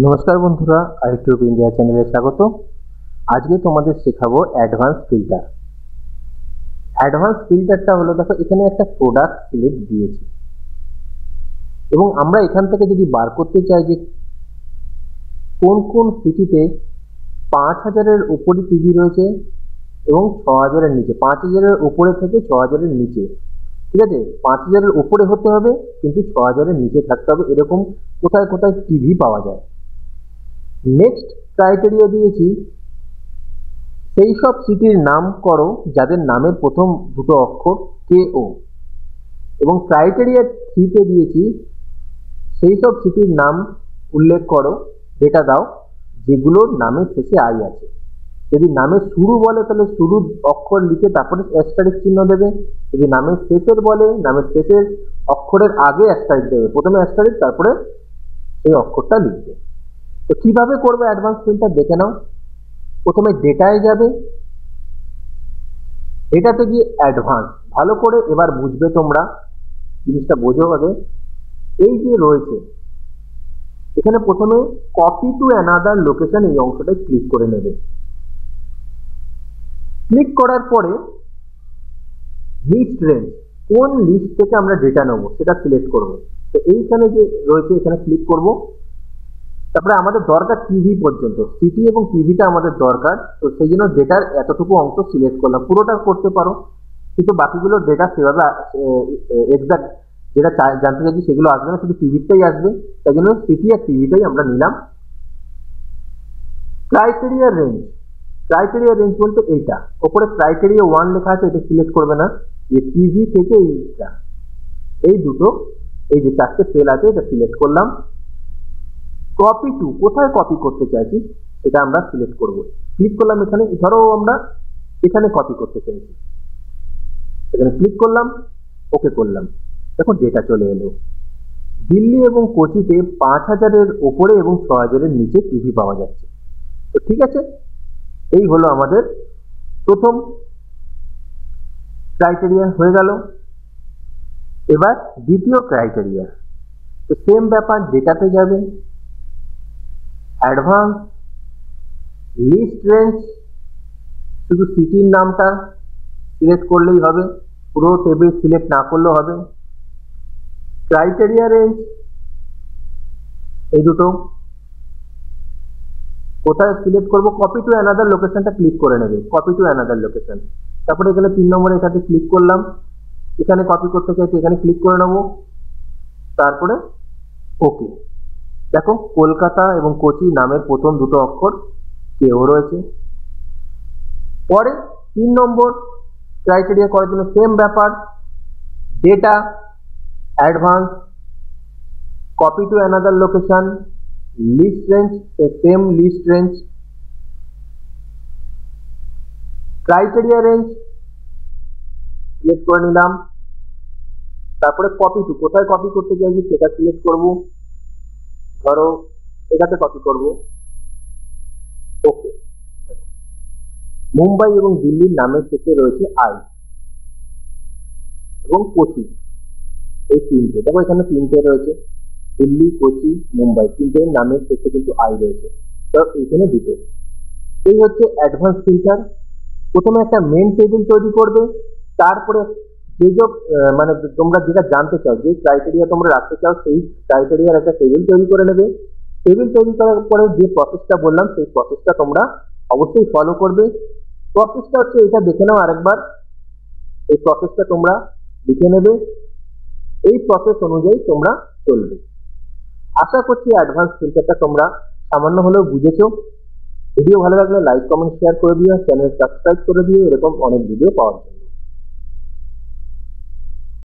নমস্কার বন্ধুরা, আইটিউব ইন্ডিয়া চ্যানেলে স্বাগত। আজকে তোমাদের শেখাবো অ্যাডভান্স ফিল্টার। অ্যাডভান্স ফিল্টারটা হলো, দেখো এখানে একটা প্রোডাক্ট সিলেক্ট দিয়েছি এবং আমরা এখান থেকে যদি বার করতে চাই যে কোন কোন সিটিতে 5000-এর উপরে টিভি রয়েছে এবং 6000-এর নিচে, 5000-এর উপরে থেকে 6000-এর নিচে, ঠিক আছে, 5000-এর উপরে হতে হবে কিন্তু 6000-এর নিচে থাকতে হবে, এরকম কোথায় কোথায় টিভি পাওয়া যায়। নেক্সট ক্রাইটেরিয়া দিয়েছি সেই সব সিটির নাম করো যাদের নামের প্রথম দুটো অক্ষর KO, এবং ক্রাইটেরিয়া 3-তে দিয়েছি সেই সব সিটির নাম উল্লেখ করো, ডেটা দাও যেগুলোর নামের শেষে আই আছে। যদি নামের শুরু বলে তাহলে শুরুর অক্ষর লিখে তারপরে অ্যাস্টারিক চিহ্ন দেবে, যদি নামের শেষের বলে নামের শেষের অক্ষরের আগে অ্যাস্টারিক দেবে, প্রথমে অ্যাস্টারিক তারপরে সেই অক্ষরটা লিখবে। তো কিভাবে করবে অ্যাডভান্স ফিল্টার দেখে নাও। প্রথমে ডেটায় যাবে, ডেটাতে গিয়ে অ্যাডভান্স, ভালো করে এবার বুঝবে তোমরা, জিনিসটা বোঝো আগে। এই যে রয়েছে এখানে প্রথমে কপি টু অ্যানাদার লোকেশন, এই অংশটায় ক্লিক করে নেবে। ক্লিক করার পরে লিস্ট রেঞ্জ, কোন লিস্ট থেকে আমরা ডেটা নেবো সেটা সিলেক্ট করব। তো এইখানে যে রয়েছে এখানে ক্লিক করব। তারপরে আমাদের দরকার টিভি পর্যন্ত, সিটি এবং টিভিটা আমাদের দরকার, তো সেই জন্য ডেটার এতটুকু অংশ সিলেক্ট করলাম। পুরোটা করতে পারো কিন্তু বাকিগুলো ডেটা সেভাবে এক্সাক্ট যেটা জানতে চাইছি সেগুলো আসবে না, শুধু টিভিটাই আসবে, তাই জন্য সিটি আর টিভিটাই আমরা নিলাম। ক্রাইটেরিয়া রেঞ্জ, ক্রাইটেরিয়া রেঞ্জ বলতে এইটা ওপরে ক্রাইটেরিয়া 1 লেখা আছে, এটা সিলেক্ট করবে না, এই টিভি থেকে এইটা, এই দুটো, এই যে 4টে সেল আছে এটা সিলেক্ট করলাম। কপি টু, কোথায় কপি করতে চাইছি এটা আমরা সিলেক্ট করব। ক্লিক করলাম এখানে, ধরো আমরা এখানে কপি করতে চাইছি, এখানে ক্লিক করলাম, ওকে করলাম, দেখো ডেটা চলে এলো। দিল্লি এবং কোচিতে 5000-এর উপরে এবং 6000-এর নিচে টিভি পাওয়া যাচ্ছে। তো ঠিক আছে, এই হলো আমাদের প্রথম ক্রাইটেরিয়া হয়ে গেল। এবার দ্বিতীয় ক্রাইটেরিয়া, তো সেম ব্যাপার, ডেটাতে যাবে, অ্যাডভান্স, লিস্ট রেঞ্জ, শুধু সিটির নামটা সিলেক্ট করলেই হবে, পুরো টেবিল সিলেক্ট না করলেও হবে। ক্রাইটেরিয়া রেঞ্জ, এই দুটো কোথায় সিলেক্ট করব, কপি টু অ্যানাদার লোকেশনটা ক্লিক করে নেবে, কপি টু অ্যানাদার লোকেশন। তারপরে এখানে 3 নম্বরে এটাতে ক্লিক করলাম, এখানে কপি করতে চাইছি এখানে ক্লিক করে নেব, তারপরে ওকে। দেখো কলকাতা এবং কোচি নামের প্রথম দুটো অক্ষর কেও রয়েছে। পরে 3 নম্বর ক্রাইটেরিয়া করার জন্য সেম ব্যাপার, data, advance, copy to another location, list range, same list range, criteria range select করে নিলাম। তারপরে কপি টু, কোথায় কপি করতে চাইছি সেটা সিলেক্ট করব, ধরো এটাতে কপি করব, ওকে। মুম্বাই এবং দিল্লির নামের শেষে রয়েছে আই, এবং কোচি, এই 3টে, দেখো এখানে 3টে রয়েছে, দিল্লি, কোচি, মুম্বাই, 3টে নামের শেষে কিন্তু আই রয়েছে। তো এখানে ডিটেলস, এই হচ্ছে অ্যাডভান্স ফিল্টার। প্রথমে একটা মেন টেবিল তৈরি করবে, তারপরে যেসব মানে তোমরা যেটা জানতে চাও, যে ক্রাইটেরিয়া তোমরা রাখতে চাও সেই ক্রাইটেরিয়ার একটা টেবিল তৈরি করে নেবে। টেবিল তৈরি করার পরে যে প্রসেসটা বললাম সেই প্রসেসটা তোমরা অবশ্যই ফলো করবে। প্রসেসটা হচ্ছে এটা, দেখে নাও আরেকবার, এই প্রসেসটা তোমরা লিখে নেবে, এই প্রসেস অনুযায়ী তোমরা চলবে। আশা করছি অ্যাডভান্স ফিল্টারটা তোমরা সামান্য হলেও বুঝেছো। ভিডিও ভালো লাগলে লাইক, কমেন্ট, শেয়ার করে দিও, চ্যানেল সাবস্ক্রাইব করে দিও এরকম অনেক ভিডিও পাওয়ার জন্য।